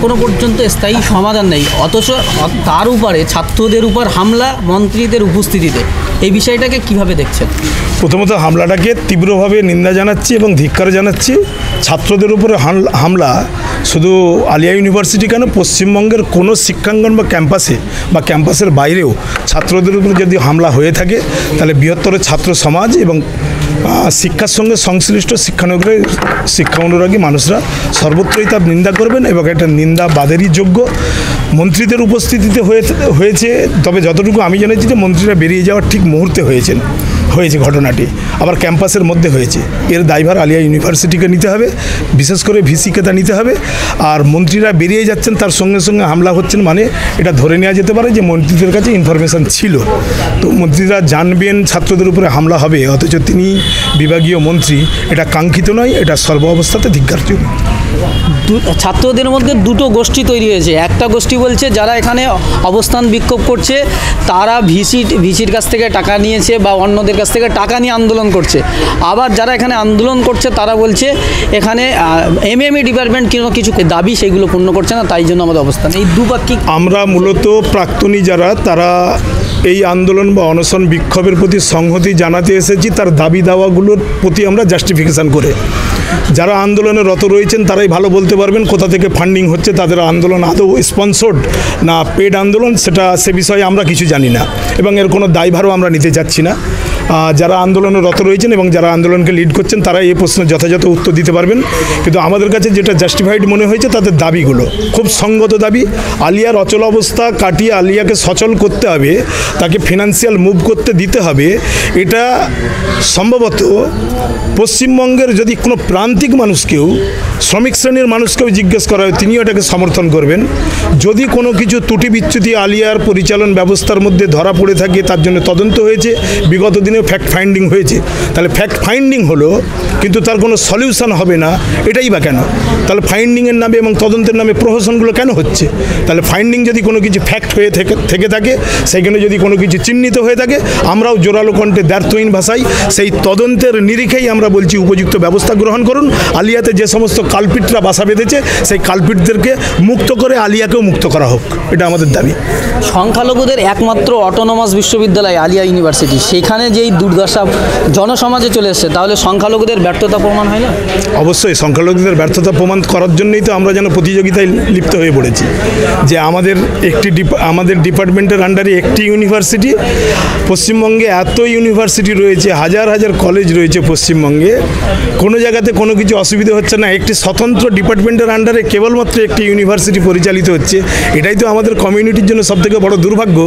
কোনো পর্যন্ত স্থায়ী সমাধান নেই, অথচ তার উপরে ছাত্রদের উপর হামলা মন্ত্রীদের উপস্থিতিতে, এই বিষয়টাকে কিভাবে দেখছেন? প্রথমত হামলাটাকে তীব্রভাবে নিন্দা জানাচ্ছি এবং ধিক্কার জানাচ্ছি। ছাত্রদের উপরে হামলা শুধু আলিয়া ইউনিভার্সিটি কেন, পশ্চিমবঙ্গের কোনো শিক্ষাঙ্গন বা ক্যাম্পাসের বাইরেও ছাত্রদের উপরে যদি হামলা হয়ে থাকে তাহলে বৃহত্তর ছাত্র সমাজ এবং শিক্ষার সঙ্গে সংশ্লিষ্ট শিক্ষা অনুরাগী মানুষরা সর্বত্রই তার নিন্দা করবেন এবং এটা নিন্দা বাদেরই যোগ্য। মন্ত্রীদের উপস্থিতিতে হয়েছে, তবে যতটুকু আমি জেনেছি যে মন্ত্রীরা বেরিয়ে যাওয়ার ঠিক মুহূর্তে হয়েছে ঘটনাটি, আবার ক্যাম্পাসের মধ্যে হয়েছে। এর দায়ভার আলিয়া ইউনিভার্সিটিকে নিতে হবে, বিশেষ করে ভিসিকে তা নিতে হবে। আর মন্ত্রীরা বেরিয়ে যাচ্ছেন তার সঙ্গে সঙ্গে হামলা হচ্ছেন, মানে এটা ধরে নেওয়া যেতে পারে যে মন্ত্রীদের কাছে ইনফরমেশান ছিল। তো মন্ত্রীরা জানবেন ছাত্রদের উপরে হামলা হবে, অথচ তিনি বিভাগীয় মন্ত্রী, এটা কাঙ্ক্ষিত নয়, এটা সর্ব অবস্থাতে ধিক্কারযোগ্য। ছাত্রদের মধ্যে দুটো গোষ্ঠী তৈরি হয়েছে। একটা গোষ্ঠী বলছে যারা এখানে অবস্থান বিক্ষোভ করছে তারা ভিসির কাছ থেকে টাকা নিয়েছে বা অন্যদের কাছ থেকে টাকা নিয়ে আন্দোলন করছে। আবার যারা এখানে আন্দোলন করছে তারা বলছে এখানে এমএমই ডিপার্টমেন্ট কিছু দাবি সেগুলো পূর্ণ করছে না, তাই জন্য আমাদের অবস্থান। এই দুপাক্ষিক আমরা মূলত প্রাক্তনী যারা তারা এই আন্দোলন বা অনশন বিক্ষোভের প্রতি সংহতি জানাতে এসেছি, তার দাবি দাওয়াগুলোর প্রতি আমরা জাস্টিফিকেশান করে। যারা আন্দোলনে রত রয়েছেন তারাই ভালো বলতে পারবেন কোথা থেকে ফান্ডিং হচ্ছে, তাদের আন্দোলন আদৌ স্পন্সর্ড না পেড আন্দোলন, সে বিষয়ে আমরা কিছু জানি না এবং এর কোনো দায়ভারও আমরা নিতে চাচ্ছি না। যারা আন্দোলনে রত রয়েছেন এবং যারা আন্দোলনকে লিড করছেন তারা এই প্রশ্নের যথাযথ উত্তর দিতে পারবেন। কিন্তু আমাদের কাছে যেটা জাস্টিফাইড মনে হয়েছে তাদের দাবিগুলো খুব সঙ্গত দাবি। আলিয়ার অচল অবস্থা কাটিয়ে আলিয়াকে সচল করতে হবে, তাকে ফিনান্সিয়াল মুভ করতে দিতে হবে। এটা সম্ভবত পশ্চিমবঙ্গের যদি কোনো প্রান্তিক মানুষকেও, শ্রমিক শ্রেণীর মানুষকেও জিজ্ঞেস করা হয় তিনিও এটাকে সমর্থন করবেন। যদি কোনো কিছু ত্রুটি বিচ্যুতি আলিয়ার পরিচালন ব্যবস্থার মধ্যে ধরা পড়ে থাকে, তার জন্য তদন্ত হয়েছে, বিগত দিনে ফ্যাক্ট ফাইন্ডিং হয়েছে, তাহলে ফ্যাক্ট ফাইন্ডিং হলো কিন্তু তার কোনো সলিউশন হবে না, এটাই বা কেন? তাহলে ফাইন্ডিংয়ের নামে এবং তদন্তের নামে প্রহসনগুলো কেন হচ্ছে? তাহলে ফাইন্ডিং যদি কোনো কিছু ফ্যাক্ট হয়ে থেকে থাকে, সেখানে যদি কোনো কিছু চিহ্নিত হয়ে থাকে, আমরাও জোরালো কণ্ঠে দ্ব্যর্থহীন ভাষায় সেই তদন্তের নিরিখেই আমরা বলছি উপযুক্ত ব্যবস্থা গ্রহণ করুন। আলিয়াতে যে সমস্ত কালপিটরা বাসা বেঁধেছে সেই কালপিটদেরকে মুক্ত করে আলিয়াকেও মুক্ত করা হোক, এটা আমাদের দাবি। সংখ্যালঘুদের একমাত্র অটোনমাস বিশ্ববিদ্যালয় আলিয়া ইউনিভার্সিটি, সেখানে যেই দুর্দশা জনসমাজে চলে এসছে, তাহলে সংখ্যালঘুদের ব্যর্থতা প্রমাণ হয় না? অবশ্যই সংখ্যালঘুদের ব্যর্থতা প্রমাণ করার জন্যই তো আমরা যেন প্রতিযোগিতায় লিপ্ত হয়ে পড়েছি যে আমাদের ডিপার্টমেন্টের আন্ডারে একটি ইউনিভার্সিটি, পশ্চিমবঙ্গে এত ইউনিভার্সিটি রয়েছে, হাজার হাজার কলেজ রয়েছে পশ্চিমবঙ্গে, কোনো জায়গাতে কোনো কিছু অসুবিধা হচ্ছে না। একটি স্বতন্ত্র ডিপার্টমেন্টের আন্ডারে কেবলমাত্র একটি ইউনিভার্সিটি পরিচালিত হচ্ছে। এটাই তো আমাদের কমিউনিটির জন্য সবথেকে বড় দুর্ভাগ্য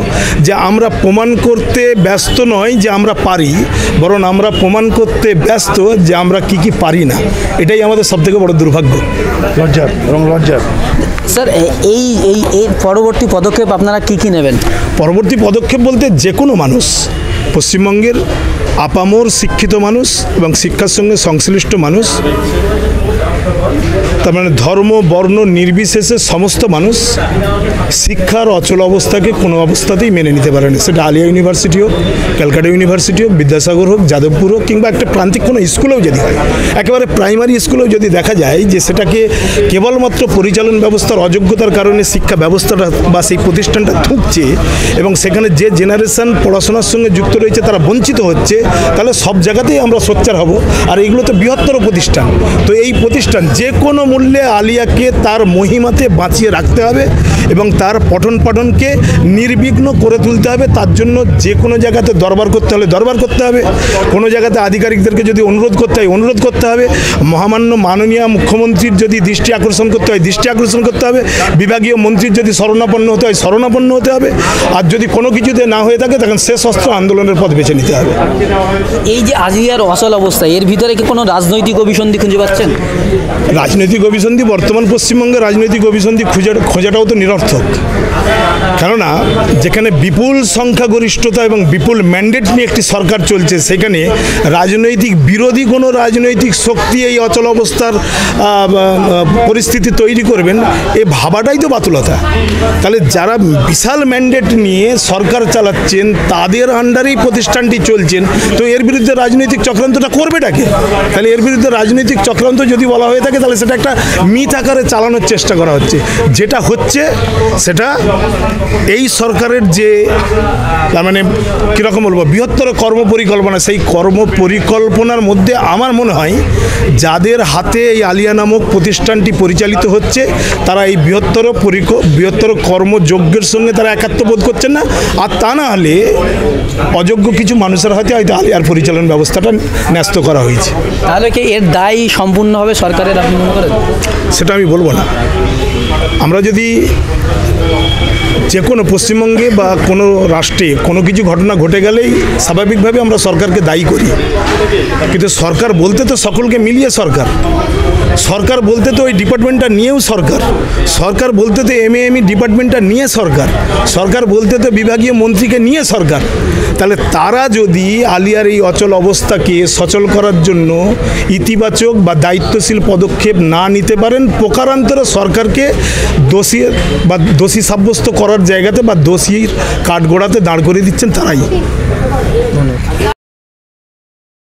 যে আমরা প্রমাণ করতে ব্যস্ত নয় যে আমরা পারি, বরং আমরা প্রমাণ করতে ব্যস্ত যে আমরা কি পারি না। এটাই আমাদের সবথেকে বড় দুর্ভাগ্য, লজ্জার এবং লজ্জার। স্যার, এই পরবর্তী পদক্ষেপ আপনারা কি নেবেন? পরবর্তী পদক্ষেপ বলতে যে কোনো মানুষ, পশ্চিমবঙ্গের আপামর শিক্ষিত মানুষ এবং শিক্ষার সঙ্গে সংশ্লিষ্ট মানুষ, তার মানে ধর্ম বর্ণ নির্বিশেষে সমস্ত মানুষ শিক্ষার অচল অবস্থাকে কোনো অবস্থাতেই মেনে নিতে পারে না। সেটা আলিয়া ইউনিভার্সিটি হোক, ক্যালকাটা ইউনিভার্সিটি হোক, বিদ্যাসাগর হোক, যাদবপুর হোক, কিংবা একটা প্রান্তিক কোনো স্কুলেও যদি হয়, একেবারে প্রাইমারি স্কুলেও যদি দেখা যায় যে সেটাকে কেবলমাত্র পরিচালন ব্যবস্থার অযোগ্যতার কারণে শিক্ষা ব্যবস্থাটা বা সেই প্রতিষ্ঠানটা থুকছে এবং সেখানে যে জেনারেশন পড়াশোনার সঙ্গে যুক্ত রয়েছে তারা বঞ্চিত হচ্ছে, তাহলে সব জায়গাতেই আমরা সোচ্চার হব। আর এইগুলো তো বৃহত্তর প্রতিষ্ঠান, তো এই প্রতিষ্ঠান যে কোনো মূল্যে আলিয়াকে তার মহিমাতে বাঁচিয়ে রাখতে হবে এবং তার পঠন পাঠনকে নির্বিঘ্ন করে তুলতে হবে। তার জন্য যে কোনো জায়গাতে দরবার করতে হলে দরবার করতে হবে, কোনো জায়গাতে আধিকারিকদেরকে যদি অনুরোধ করতে হয় অনুরোধ করতে হবে, মহামান্য মাননীয় মুখ্যমন্ত্রীর যদি দৃষ্টি আকর্ষণ করতে হয় দৃষ্টি আকর্ষণ করতে হবে, বিভাগীয় মন্ত্রীর যদি শরণাপন্ন হতে হয় শরণাপন্ন হতে হবে, আর যদি কোনো কিছুতে না হয়ে থাকে তখন শেষ অস্ত্র আন্দোলনের পথ বেছে নিতে হবে। এই যে আলিয়ার অচল অবস্থা, এর ভিতরে কি কোনো রাজনৈতিক অভিসন্ধি খুঁজে পাচ্ছেন? রাজনৈতিক অভিসন্ধি বর্তমান পশ্চিমবঙ্গে রাজনৈতিক অভিসন্ধি খোঁজাটাও তো নিরর্থক। নিরর্থক। কেননা যেখানে বিপুল সংখ্যাগরিষ্ঠতা এবং বিপুল ম্যান্ডেট নিয়ে একটি সরকার চলছে, সেখানে রাজনৈতিক বিরোধী কোনো রাজনৈতিক শক্তি এই অচল অবস্থার পরিস্থিতি তৈরি করবেন, এ ভাবাটাই তো বাতুলতা। তাহলে যারা বিশাল ম্যান্ডেট নিয়ে সরকার চালাচ্ছেন, তাদের আন্ডারেই প্রতিষ্ঠানটি চলছেন, তো এর বিরুদ্ধে রাজনৈতিক চক্রান্তটা করবেটাকে? তাহলে এর বিরুদ্ধে রাজনৈতিক চক্রান্ত যদি বলা হয়ে থাকে, তাহলে সেটা একটা মিথ আকারে চালানোর চেষ্টা করা হচ্ছে। যেটা হচ্ছে সেটা এই সরকারের যে মানে কীরকম বলবো, বৃহত্তর কর্মপরিকল্পনা, সেই কর্মপরিকল্পনার মধ্যে আমার মনে হয় যাদের হাতে এই আলিয়া নামক প্রতিষ্ঠানটি পরিচালিত হচ্ছে, তারা এই বৃহত্তর কর্মযজ্ঞের সঙ্গে তারা একাত্ম বোধ করছেন না। আর তা না হলে অযোগ্য কিছু মানুষের হাতে হয়তো আলিয়ার পরিচালন ব্যবস্থাটা ন্যস্ত করা হয়েছে। তাহলে কি এর দায় সম্পূর্ণভাবে সরকারের, আপনি মনে করেন? সেটা আমি বলবো না। আমরা যদি যে কোনো পশ্চিমবঙ্গে বা কোনো রাষ্ট্রে কোনো কিছু ঘটনা ঘটে গেলেই স্বাভাবিকভাবে আমরা সরকারকে দায়ী করি, কিন্তু সরকার বলতে তো সকলকে মিলিয়ে সরকার বলতে তো ওই ডিপার্টমেন্টটা নিয়েও সরকার বলতে তো এমএ ডিপার্টমেন্টটা নিয়ে সরকার বলতে তো বিভাগীয় মন্ত্রীকে নিয়ে সরকার। তাহলে তারা যদি আলিয়ার এই অচল অবস্থাকে সচল করার জন্য ইতিবাচক বা দায়িত্বশীল পদক্ষেপ না নিতে পারেন, প্রকারান্তরে সরকারকে দোষী সাব্যস্ত করার জায়গাতে বা দোষীর কাঠগড়াতে দাঁড় করিয়ে দিচ্ছেন তারাই।